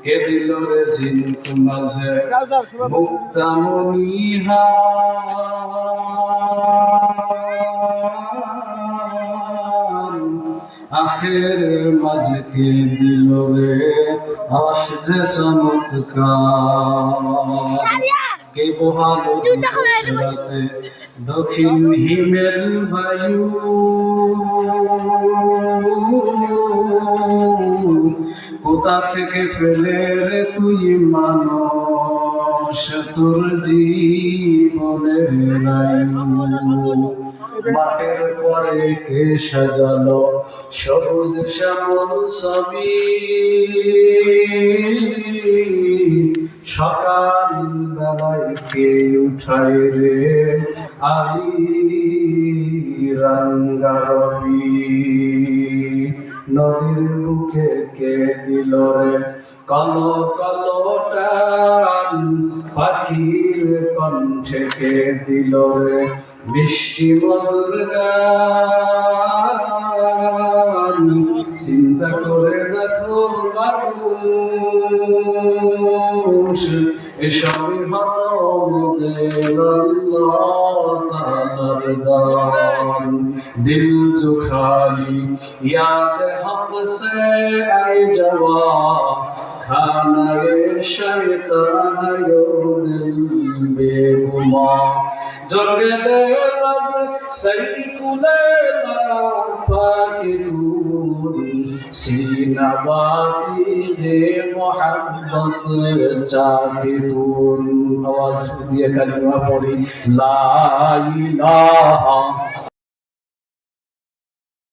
কে দিল রে জিনক মাঝে মুক্তামনিহা আখের মাঝে কে দিল রে আশ যে চমৎকার কে বহালো রাতে দক্ষিণ হিমেল বায়ু কোথা থেকে পেলে রে তুই মানুষ তোর জীবনের মাঠের পরে কে সাজালো সবুজ শ্যামল ছবি সকাল বেলায় কে উঠায় রে আলি রঙ্গারবি নদীর বুকে কে দিল রে কালো কালো টান পাখির কণ্ঠে কে দিল রে বৃষ্টি মধুর গান চিন্তা করে দেখো মানুষ এসবই হলো মোদের আল্লাহ তাআলার দান দিল जो खाली याद हक से आई जवा खाना ये शैतान यो दिल बेगुमा जगे दे लज सैकुले पाके दूर सीना बाती है मोहब्बत जाके दूर आवाज दिए कलमा पढ़ी ला इलाहा